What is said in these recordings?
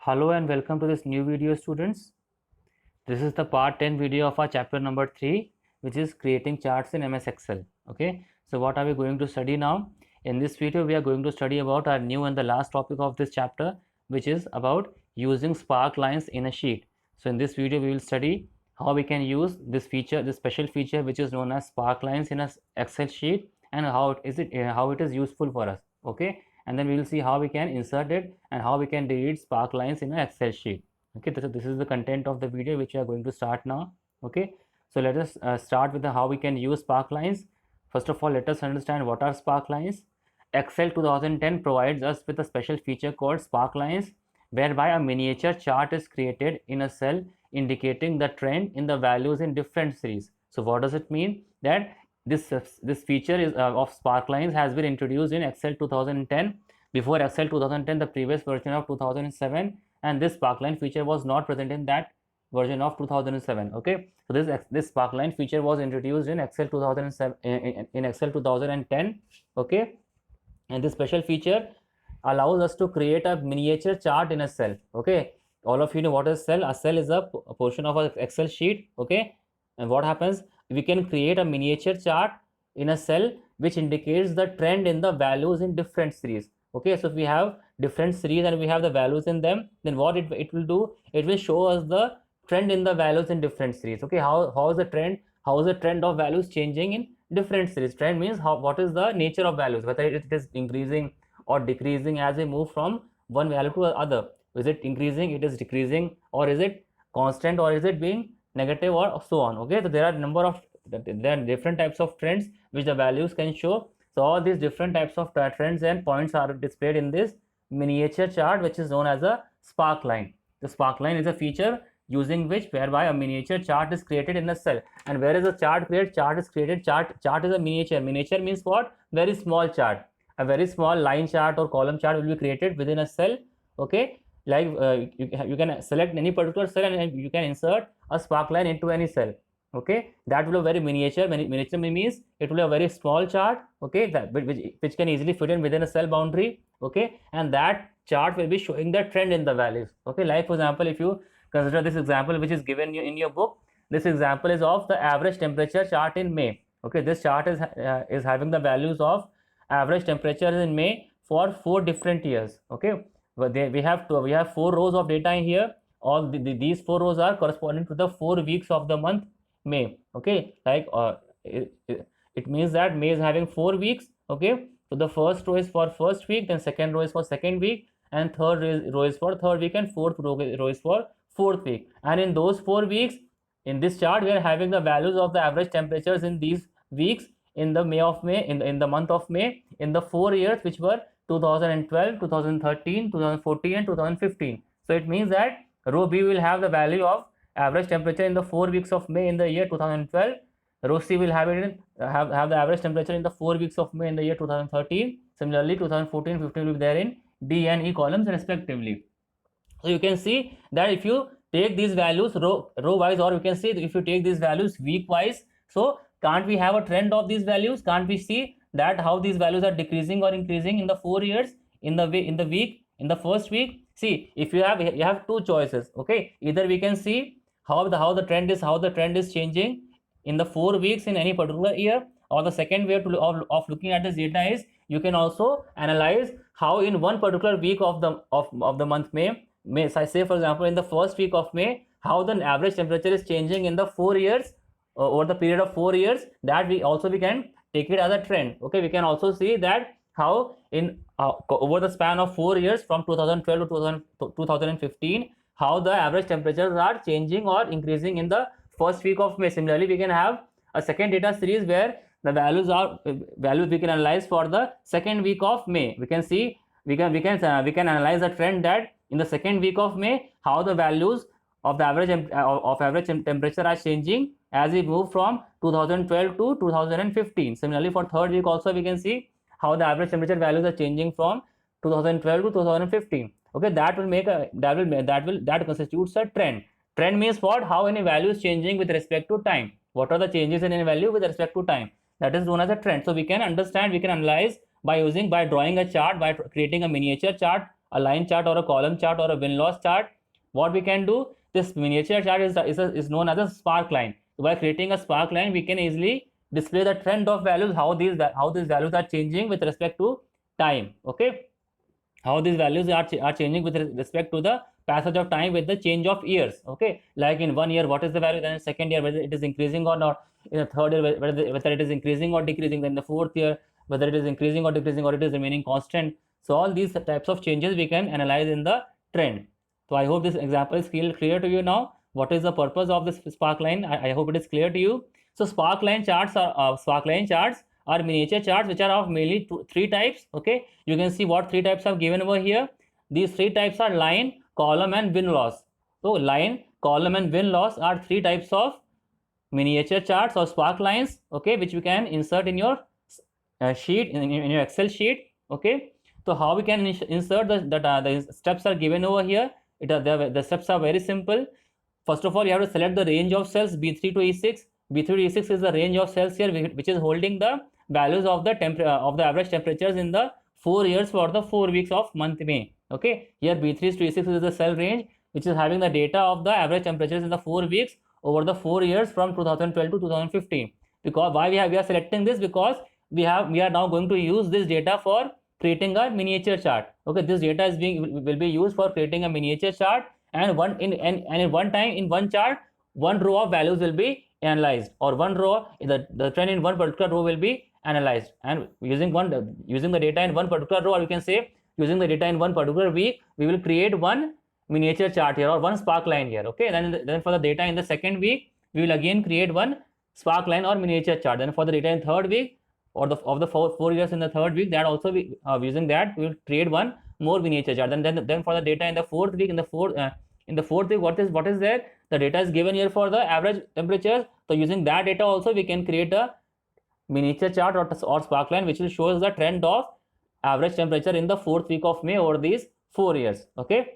Hello and welcome to this new video, students. This is the part 10 video of our chapter number 3, which is creating charts in MS Excel. Okay, so what are we going to study now? In this video, we are going to study about our new and the last topic of this chapter, which is about using spark lines in a sheet. So in this video, we will study how we can use this feature, this special feature, which is known as spark lines in a Excel sheet, and how it is useful for us. Okay, and then we will see how we can insert it and how we can delete spark lines in an Excel sheet. Okay, this is the content of the video which we are going to start now. Okay, so let us start with how we can use spark lines. First of all, let us understand what are spark lines. Excel 2010 provides us with a special feature called spark lines, whereby a miniature chart is created in a cell indicating the trend in the values in different series. So what does it mean? That this feature of spark lines has been introduced in Excel 2010. Before Excel 2010, the previous version of 2007, and this sparkline feature was not present in that version of 2007. Okay, so this sparkline feature was introduced in Excel 2007 in Excel 2010. Okay, and this special feature allows us to create a miniature chart in a cell. Okay, all of you know what is cell. A cell is a portion of an Excel sheet. Okay, and what happens, we can create a miniature chart in a cell which indicates the trend in the values in different series. Okay, so if we have different series and we have the values in them, then what it will do, it will show us the trend in the values in different series. Okay, how is the trend of values changing in different series. Trend means what is the nature of values, whether it is increasing or decreasing as we move from one value to other. Is it increasing, it is decreasing, or is it constant, or is it being negative, or so on. Okay, so there are different types of trends which the values can show. So all these different types of trends and points are displayed in this miniature chart, which is known as a spark line. The spark line is a feature using which whereby a miniature chart is created in a cell. And where is a chart created? Chart is created. Chart is a miniature. Miniature means what? Very small chart. A very small line chart or column chart will be created within a cell. Okay, like you can select any particular cell and you can insert a spark line into any cell. Okay, that will be very miniature. Miniature means it will be a very small chart. Okay, which can easily fit in within a cell boundary. Okay, and that chart will be showing the trend in the values. Okay, like for example, if you consider this example which is given in your book, this example is of the average temperature chart in May. Okay, this chart is having the values of average temperatures in May for 4 different years. Okay, but we have 4 rows of data in here. All these 4 rows are corresponding to the 4 weeks of the month May. Okay, like it means that May is having 4 weeks. Okay, so the first row is for first week, then second row is for second week, and third row is for third week, and fourth row is for fourth week. And in those 4 weeks, in this chart we are having the values of the average temperatures in these weeks in the in the month of May in the 4 years, which were 2012, 2013, 2014, and 2015. So it means that row B will have the value of average temperature in the 4 weeks of May in the year 2012. Row C will have have the average temperature in the 4 weeks of May in the year 2013. Similarly, 2014, 15 will be there in D and E columns respectively. So you can see that if you take these values row wise, or you can see if you take these values week wise, so can't we have a trend of these values? Can't we see that how these values are decreasing or increasing in the 4 years, in the week, in the first week? See, if you have two choices. Okay, either we can see how the trend is changing in the 4 weeks in any particular year, or the second way of looking at this data is you can also analyze how in one particular week of the month May, so I say for example in the first week of May, how the average temperature is changing in the 4 years, over the period of 4 years. That we can take it as a trend. Okay, we can also see that how in over the span of 4 years from 2012 to 2015, how the average temperatures are changing or increasing in the first week of May. Similarly, we can have a second data series where the values we can analyze for the second week of May. We can see we can analyze the trend that in the second week of May, how the values of the average temperature are changing as we move from 2012 to 2015. Similarly, for third week also we can see how the average temperature values are changing from 2012 to 2015. Okay, that constitutes a trend. Trend means what? How any value is changing with respect to time. What are the changes in any value with respect to time? That is known as a trend. So we can understand, we can analyze by drawing a chart, by creating a miniature chart a line chart or a column chart or a win-loss chart, what we can do, this miniature chart is known as a spark line. So by creating a spark line, we can easily display the trend of values, how these values are changing with respect to time. Okay, how these values are changing with respect to the passage of time with the change of years. Okay, like in 1 year what is the value, then in second year whether it is increasing or not, in the third year whether it is increasing or decreasing, then in the fourth year whether it is increasing or decreasing or it is remaining constant. So all these types of changes we can analyze in the trend. So I hope this example is clear to you now. What is the purpose of this spark line? I hope it is clear to you. So spark line charts are miniature charts which are of mainly three types. Okay, you can see what three types are given over here. These three types are line, column and win loss. So line, column and win loss are three types of miniature charts or spark lines, okay, which you can insert in your sheet, in your Excel sheet. Okay, so how we can insert the steps are given over here. The steps are very simple. First of all, you have to select the range of cells B3 to E6. B3 to E6 is the range of cells here which is holding the values of the average temperatures in the 4 years for the 4 weeks of month May. Okay, here B3 to E6 is the cell range which is having the data of the average temperatures in the 4 weeks over the 4 years from 2012 to 2015. Because why we are selecting this, because we are now going to use this data for creating a miniature chart. Okay, this data will be used for creating a miniature chart, and in one chart, one row of values will be analyzed, or one row, the trend in one particular row will be analyzed, and using the data in one particular row, or you can say using the data in one particular week, we will create one miniature chart here or one spark line here. Okay, then for the data in the second week, we will again create one spark line or miniature chart. Then for the data in third week, or of the 4 years in the third week, that also we using that we will create one more miniature chart. Then for the data in the fourth week, in the fourth week, what is there? The data is given here for the average temperatures. So using that data also we can create a miniature chart or spark line which will show us the trend of average temperature in the fourth week of May over these 4 years. Okay,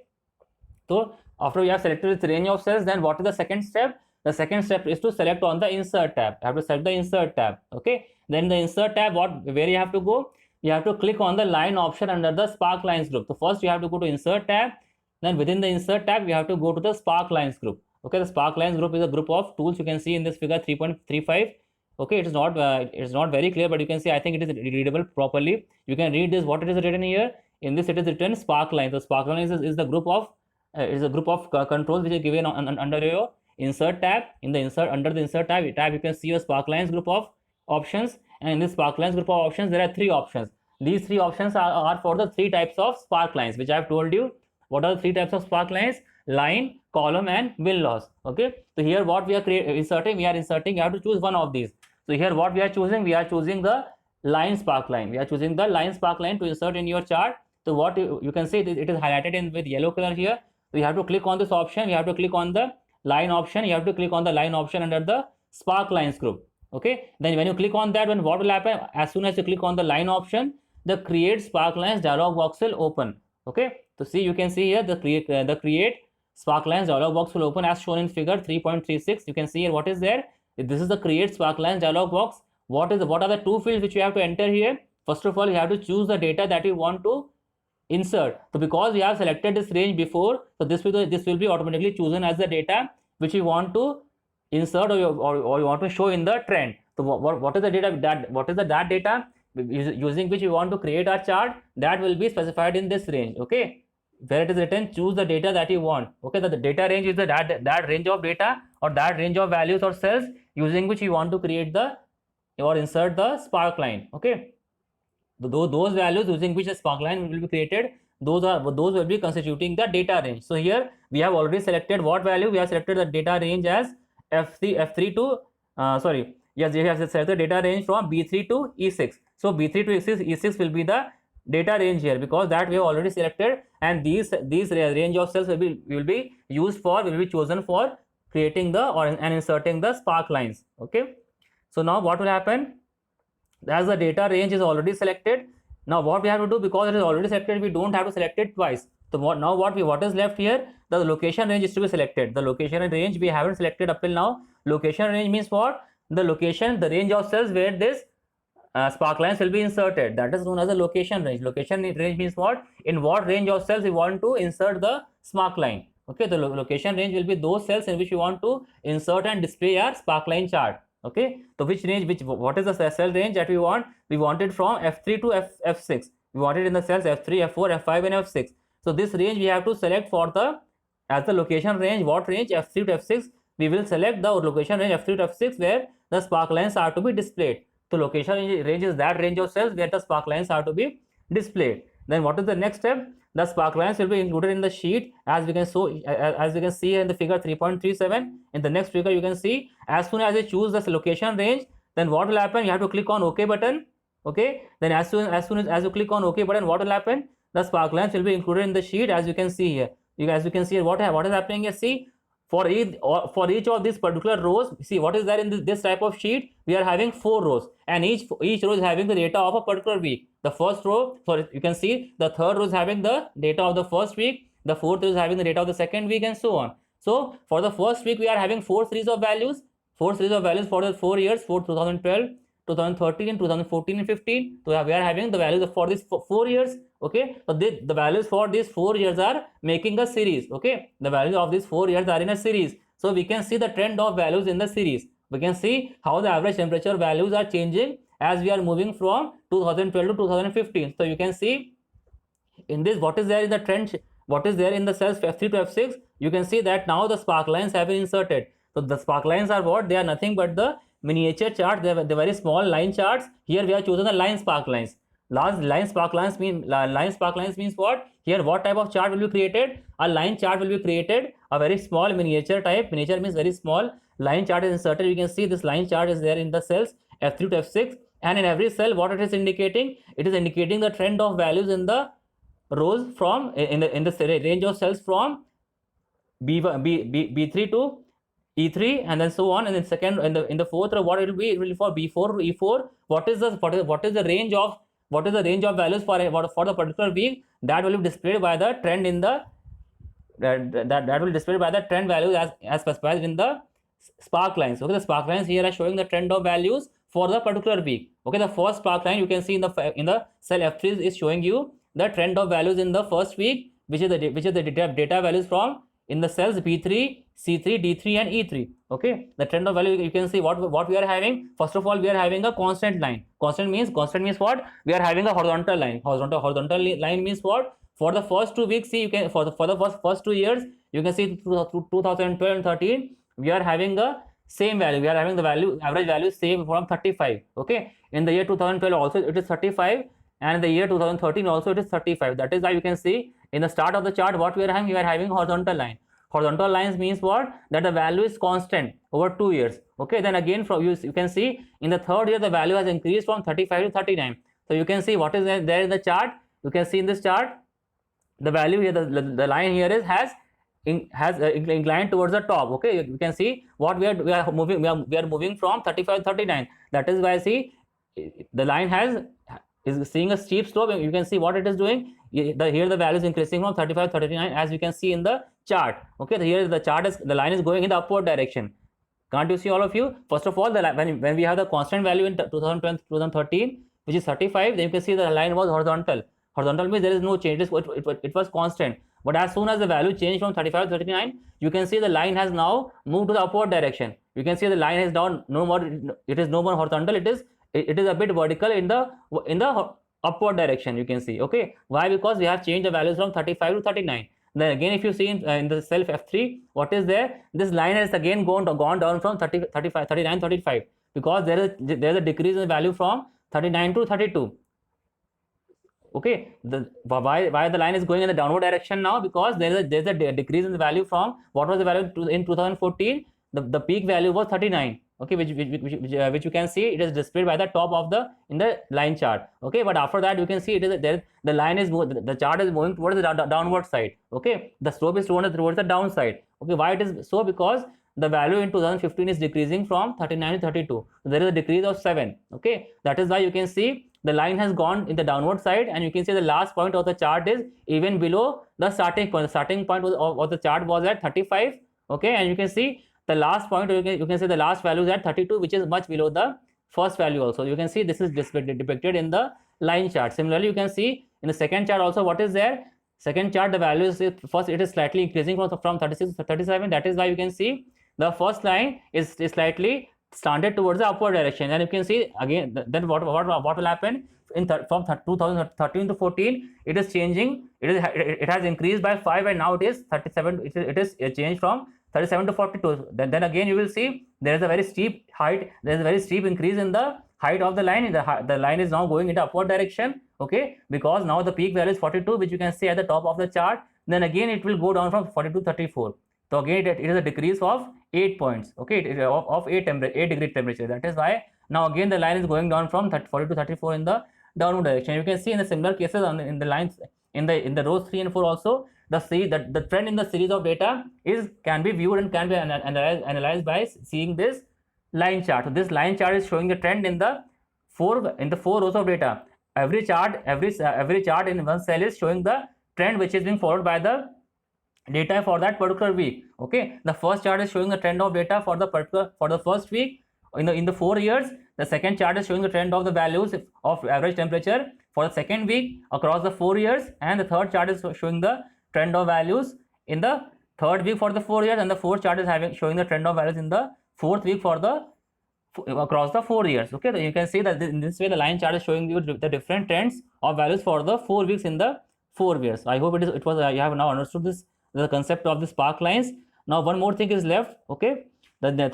so after we have selected this range of cells, then what is the second step? The second step is to select on the insert tab. I have to select the insert tab. Okay, then the insert tab, where you have to go? You have to click on the line option under the spark lines group. So first you have to go to insert tab, then within the insert tab you have to go to the spark lines group. Okay, the spark lines group is a group of tools. You can see in this figure 3.35. okay, it is not very clear, but you can see, I think it is readable properly. You can read this, what it is written here. In this it is written spark line. So spark lines is the group of controls which is given under your insert tab. Under the insert tab you can see your spark lines group of options, and in this spark lines group of options there are 3 options. These 3 options are for the 3 types of spark lines which I have told you. What are the 3 types of spark lines? Line, column and win loss. Okay, so here what we are inserting, you have to choose one of these. So here what we are choosing the line spark line. We are choosing the line spark line to insert in your chart. So what you can see, it is highlighted in with yellow color here. So you have to click on this option, you have to click on the line option, you have to click on the line option under the spark lines group. Okay, then when you click on that one, what will happen? As soon as you click on the line option, the create spark lines dialog box will open. Okay, so see, you can see here the create spark lines dialog box will open as shown in figure 3.36. You can see here what is there. This is the create spark lines dialog box. What are the 2 fields which you have to enter here? First of all, you have to choose the data that you want to insert. So because we have selected this range before, so this will be automatically chosen as the data which you want to insert or you want to show in the trend. So what is the data that data using which you want to create a chart, that will be specified in this range. Okay, where it is written choose the data that you want. Okay, the data range is that range of data or that range of values or cells using which you want to create or insert the spark line. Okay, those values using which a spark line will be created, those will be constituting the data range. So here we have already selected what value. We have selected the data range as F3 to we have selected the data range from B3 to E6. So B3 to E6 will be the data range here, because that we have already selected, and these range of cells will be chosen for creating and inserting the spark lines. Okay, so now what will happen? As the data range is already selected, now what we have to do, because it is already selected, we don't have to select it twice. So what is left here? The location range is to be selected. The location range we haven't selected up till now. Location range means what? The location, the range of cells where this spark lines will be inserted. That is known as the location range. Location range means what? In what range of cells we want to insert the spark line. Okay, the location range will be those cells in which we want to insert and display our spark line chart. Okay, so which range, what is the cell range that we want? We want it from F3 to F6. We want it in the cells F3, F4, F5 and F6. So this range we have to select for the, as the location range. What range? F3 to F6. We will select the location range F3 to F6 where the spark lines are to be displayed. So location range is that range of cells where the spark lines are to be displayed. Then what is the next step? The spark lines will be included in the sheet, as we can see in the figure 3.37. In the next figure you can see, as soon as you choose the location range, then what will happen? You have to click on OK button. Okay, then as soon as you click on OK button, what will happen? The spark lines will be included in the sheet, as you can see here. As you can see here, what is happening here? See, for each of these particular rows, see what is there in this type of sheet. We are having 4 rows, and each row is having the data of a particular week. The first row, sorry, you can see the third row is having the data of the first week, the fourth row is having the data of the second week, and so on. So for the first week we are having 4 series of values for the 4 years, for 2012, 2013, 2014 and 15. So we are having the values for these 4 years. Okay, so the values for these 4 years are making a series. Okay, the values of these 4 years are in a series. So we can see the trend of values in the series. We can see how the average temperature values are changing as we are moving from 2012 to 2015. So you can see in this, what is there in the trend, what is there in the cells F3 to F6. You can see that now the spark lines have been inserted. So the spark lines are what? They are nothing but the miniature chart. They are the very small line charts. Here we have chosen the line spark lines. Line spark lines means what? Here what type of chart will be created? A line chart will be created, a very small miniature type. Miniature means very small. Line chart is inserted. You can see this line chart is there in the cells F3 to F6, and in every cell what it is indicating? It is indicating the trend of values in the rows from in the range of cells from B3 to E3, and then so on. And then second, in the fourth row, what it will be? It will be for B4 to E4. What is the range of values for the particular week? That will be displayed by the trend in the that will be displayed by the trend values as specified in the spark lines. Okay, the spark lines here are showing the trend of values for the particular week. Okay, the first spark line you can see in the cell F3 is showing you the trend of values in the first week, which is the data values from in the cells B3, C3, D3 and E3. Okay, the trend of value, you can see what we are having. First of all, we are having a constant line. Constant means what? We are having a horizontal line. Horizontal line means what? For the first 2 weeks, see, you can for the first 2 years, you can see through 2012 and 13, we are having the same value. We are having the average value same from 35. Okay, in the year 2012 also it is 35, and in the year 2013 also it is 35. That is why you can see in the start of the chart what we are having horizontal line. Horizontal lines means what? That the value is constant over 2 years. Okay, then again from you can see in the third year the value has increased from 35 to 39. So you can see what is there in the chart. You can see in this chart the value here, the line here is has inclined towards the top. Okay, you can see what we are moving from 35 to 39. That is why see the line is seeing a steep slope. You can see what it is doing. Here the value is increasing from 35 to 39, as you can see in the chart. Okay, here the line is going in the upward direction. Can't you see, all of you? First of all, when we have the constant value in 2013, which is 35, then you can see the line was horizontal. Horizontal means there is no change. It was constant. But as soon as the value changed from 35 to 39, you can see the line has now moved to the upward direction. You can see the line is down. No more. It is no more horizontal. It is a bit vertical in the upward direction. You can see. Okay. Why? Because we have changed the values from 35 to 39. Then again, if you see in the cell F3, what is there? This line has again gone down from 39, 35, because there is a decrease in the value from 39 to 32. Okay, why the line is going in the downward direction now? Because there's a decrease in the value from what was the value in 2014. The peak value was 39. Okay, which you can see it is displayed by the top of in the line chart. Okay, but after that you can see the line is the chart is moving towards the downward side. Okay, the slope is towards the downside. Okay, why it is so? Because the value in 2015 is decreasing from 39 to 32. So there is a decrease of 7. Okay, that is why you can see the line has gone in the downward side, and you can see the last point of the chart is even below the starting point. The starting point of the chart was at 35. Okay, and you can see the last point, you can see the last value is at 32, which is much below the first value also. You can see this is depicted in the line chart. Similarly, you can see in the second chart also what is there. Second chart, the value is first it is slightly increasing from 36 to 37. That is why you can see the first line is slightly slanted towards the upward direction. And you can see again then what will happen from 2013 to 14, it is changing. It has increased by 5 and now it is 37. It is changed from 37 to 42. Then again you will see there is a very steep height. There is a very steep increase in the height of the line. The line is now going into upward direction. Okay, because now the peak value is 42, which you can see at the top of the chart. Then again it will go down from 42 to 34. So again it is a decrease of 8 points. Okay, of 8 degree temperature. That is why now again the line is going down from 42 to 34 in the downward direction. You can see in the similar cases in the lines in the rows 3 and 4 also, the trend in the series of data can be viewed and can be analyzed by seeing this line chart. So this line chart is showing the trend in the four rows of data. Every chart in one cell is showing the trend which is being followed by the data for that particular week. Okay, the first chart is showing the trend of data for the first week in the 4 years. The second chart is showing the trend of the values of average temperature for the second week across the 4 years, and the third chart is showing the trend of values in the third week for the 4 years, and the fourth chart is showing the trend of values in the fourth week for the across the 4 years. Okay, so you can see that in this way the line chart is showing you the different trends of values for the 4 weeks in the 4 years. I hope you have now understood the concept of the spark lines. Now one more thing is left. Okay,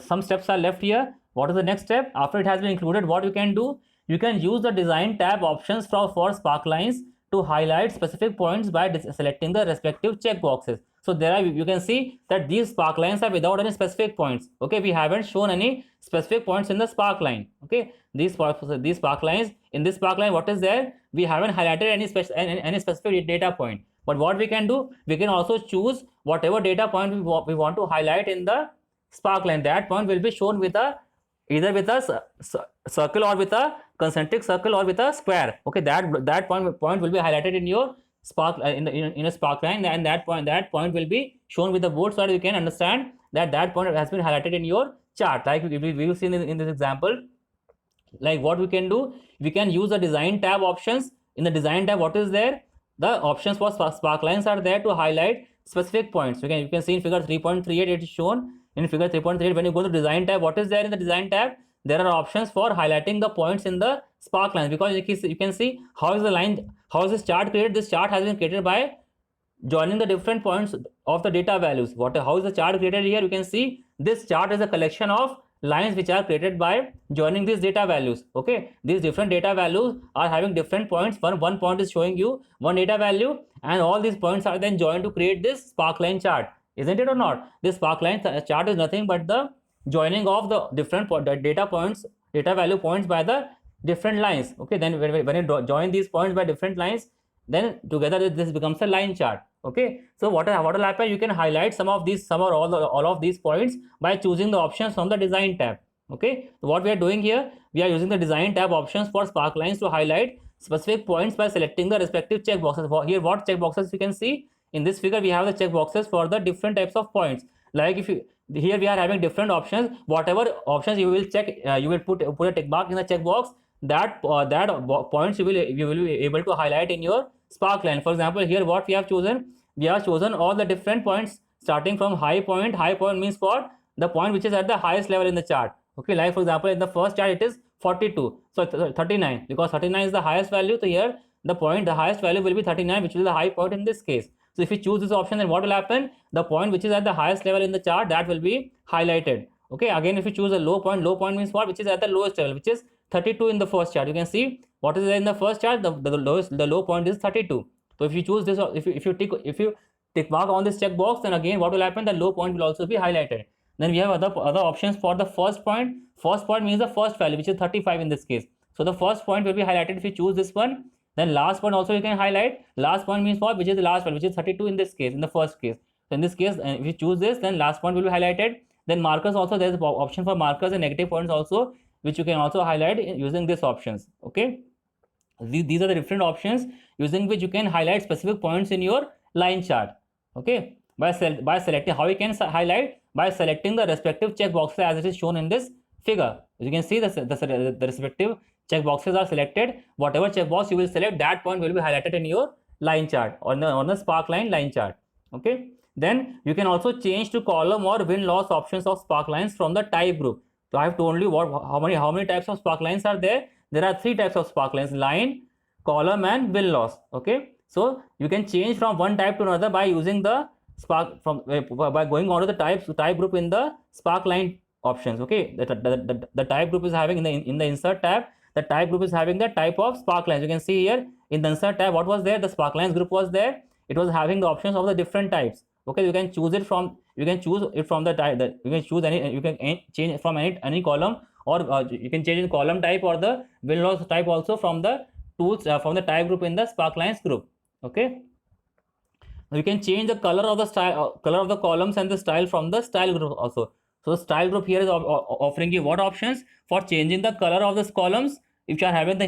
some steps are left here. What is the next step? After it has been included, what you can do? You can use the design tab options for spark lines to highlight specific points by selecting the respective checkboxes. So there you can see that these spark lines are without any specific points. Okay, we haven't shown any specific points in the spark line. Okay, these spark lines, in this spark line, what is there? We haven't highlighted any specific data point. But what we can do, we can also choose whatever data point we want to highlight in the spark line. That point will be shown with either with a circle or with a concentric circle or with a square. Okay, that point will be highlighted in your spark in a spark line, and that point will be shown with the board so that you can understand that point has been highlighted in your chart. Like we will see in this example, like what we can do, we can use the design tab options. In the design tab, what is there? The options for spark lines are there to highlight specific points. You can see in figure 3.38 it is shown. In figure 3.38, when you go to design tab, what is there in the design tab? There are options for highlighting the points in the spark lines, because you can see how is this chart created. This chart has been created by joining the different points of the data values. How is the chart created here? You can see this chart is a collection of lines which are created by joining these data values. Okay, these different data values are having different points. One point is showing you one data value, and all these points are then joined to create this spark line chart. Isn't it or not? This spark line chart is nothing but the joining of the different data value points by the different lines. Okay, then when you join these points by different lines, then together this becomes a line chart. Okay, so what will happen? You can highlight some or all of these points by choosing the options from the design tab. Okay, so what we are doing here, we are using the design tab options for spark lines to highlight specific points by selecting the respective checkboxes. Here, what checkboxes you can see in this figure? We have the checkboxes for the different types of points. Like here we are having different options. Whatever options you will check, you will put a tick mark in the checkbox. That points you will be able to highlight in your spark line. For example, here what we have chosen all the different points starting from high point. High point means for the point which is at the highest level in the chart. Okay, like for example in the first chart it is 42, so 39, because 39 is the highest value. So here the highest value will be 39, which is the high point in this case. So if you choose this option, then what will happen? The point which is at the highest level in the chart, that will be highlighted. Okay, again if you choose a low point means what? Which is at the lowest level, which is 32 in the first chart. You can see what is there in the first chart. The low point is 32. So if you choose this, if you tick mark on this checkbox, then again what will happen? The low point will also be highlighted. Then we have other options for the first point. First point means the first value, which is 35 in this case. So the first point will be highlighted if you choose this one. Then last point also you can highlight. Last point means what? Which is the last value, which is 32 in this case, in the first case. So in this case, if you choose this, then last point will be highlighted. Then markers also, there is an option for markers and negative points also, which you can also highlight using these options. Okay, these are the different options using which you can highlight specific points in your line chart. Okay, by selecting, how you can highlight? By selecting the respective checkboxes as it is shown in this figure. As you can see, the respective checkboxes are selected. Whatever checkbox you will select, that point will be highlighted in your line chart, on the sparkline line chart. Okay. Then you can also change to column or win-loss options of sparklines from the type group. So I have told you how many types of sparklines are there. There are 3 types of sparklines: line, column, and win-loss. Okay. So you can change from one type to another by using the spark from by going on to the type group in the sparkline options. Okay. The type group is having in the insert tab, the type group is having the type of sparklines. You can see here in the insert tab, what was there? The sparklines group was there. It was having the options of the different types. Okay, you can choose it from the type that you can choose you can change from any column, or you can change in column type or the win-loss type also from the tools from the type group in the sparklines group. Okay, you can change the color of the color of the columns and the style from the style group also. So the style group here is offering you what options for changing the color of the columns. If you are having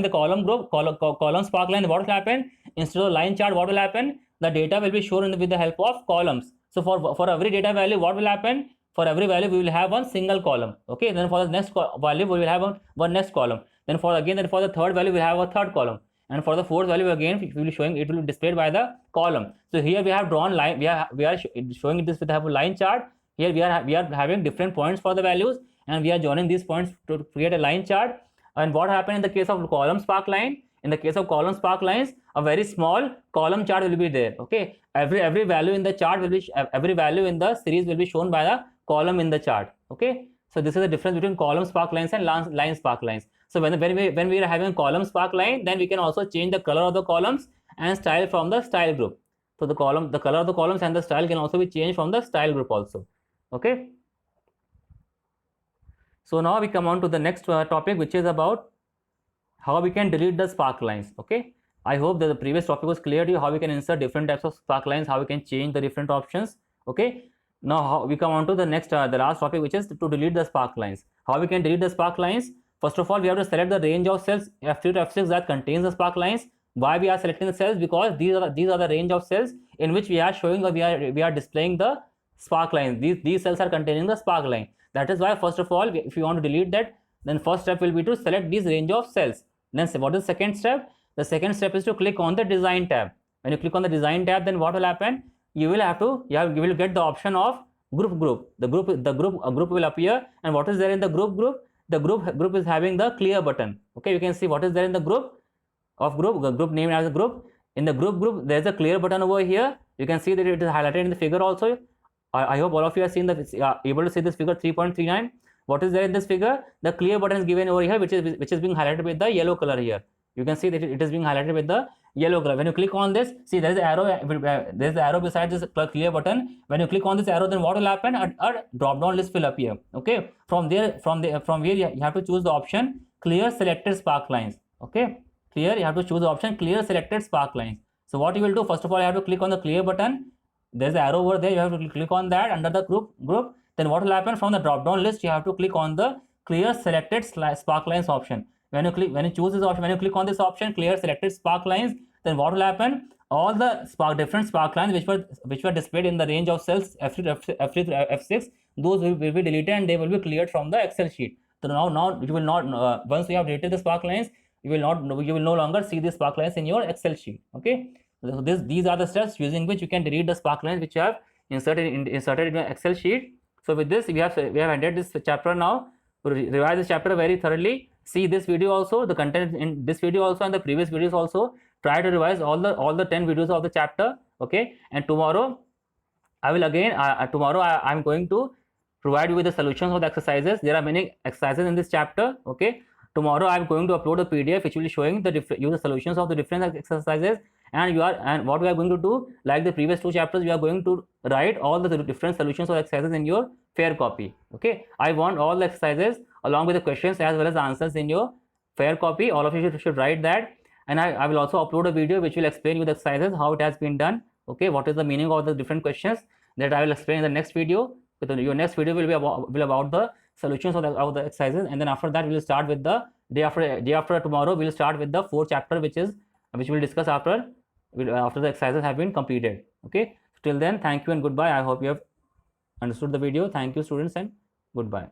the column group, column sparkline, what will happen? Instead of line chart, what will happen? The data will be shown with the help of columns. So for every data value, what will happen? For every value, we will have one single column. Okay. Then for the next value, we will have one next column. Then for the third value, we have a third column. And for the fourth value, again it will be displayed by the column. So here we have drawn line. We are showing this with the line chart. Here we are having different points for the values, and we are joining these points to create a line chart. And what happened in the case of column sparkline? In the case of column sparklines, a very small column chart will be there. Okay, every value in the chart will be every value in the series will be shown by the column in the chart. Okay, so this is the difference between column sparklines and line sparklines. So when we are having column sparkline, then we can also change the color of the columns and style from the style group. So the color of the columns and the style can also be changed from the style group also. Okay. So now we come on to the next topic, which is about how we can delete the sparklines. Okay. I hope that the previous topic was clear to you, how we can insert different types of sparklines, how we can change the different options. Okay. Now we come on to the next, the last topic, which is to delete the sparklines. How we can delete the sparklines? First of all, we have to select the range of cells F3 to F6 that contains the sparklines. Why we are selecting the cells? Because these are the range of cells in which we are showing, or we are displaying the sparklines. These cells are containing the sparkline. That is why, first of all, if you want to delete that, then first step will be to select this range of cells. Then what is the second step? The second step is to click on the design tab. When you click on the design tab, then what will happen? You will get the option of group. The group will appear, and what is there in the group? The group is having the clear button. Okay, you can see what is there in the group name as a group. In the group there is a clear button over here. You can see that it is highlighted in the figure also. I hope all of you are seeing able to see this figure 3.39. What is there in this figure? The clear button is given over here, which is being highlighted with the yellow color here. You can see that it is being highlighted with the yellow color. When you click on this, see there is an arrow beside this clear button. When you click on this arrow, then what will happen? A drop down list will appear. Okay, from where you have to choose the option clear selected sparklines. Okay, here you have to choose the option clear selected sparklines. So what you will do, first of all, you have to click on the clear button. There's an arrow over there. You have to click on that under the group. Then what will happen? From the drop down list, you have to click on the clear selected sparklines option. When you choose this option, when you click on this option clear selected sparklines, then what will happen? All the different sparklines which were displayed in the range of cells F3 to F6, those will be deleted and they will be cleared from the Excel sheet. So now you will not once you have deleted the sparklines, you will no longer see the sparklines in your Excel sheet. Okay, so these are the steps using which you can delete the sparklines which you have inserted in your Excel sheet. So with this, we have ended this chapter now. Revise this chapter very thoroughly. See this video also, the content in this video also and the previous videos also. Try to revise all the 10 videos of the chapter. Okay, and tomorrow I will again I'm going to provide you with the solutions of the exercises. There are many exercises in this chapter. Okay, tomorrow I'm going to upload a PDF which will be showing the solutions of the different exercises, and what we are going to do, like the previous 2 chapters, we are going to write all the different solutions of exercises in your fair copy. Okay, I want all the exercises along with the questions as well as the answers in your fair copy. All of you should write that, and I will also upload a video which will explain you the exercises, how it has been done. Okay, what is the meaning of the different questions, that I will explain in the next video. Your next video will be about the solutions of the exercises, and then after that we will start with the day after tomorrow. We will start with the 4th chapter which we will discuss after the exercises have been completed. Okay, till then, thank you and goodbye. I hope you have understood the video. Thank you, students, and goodbye.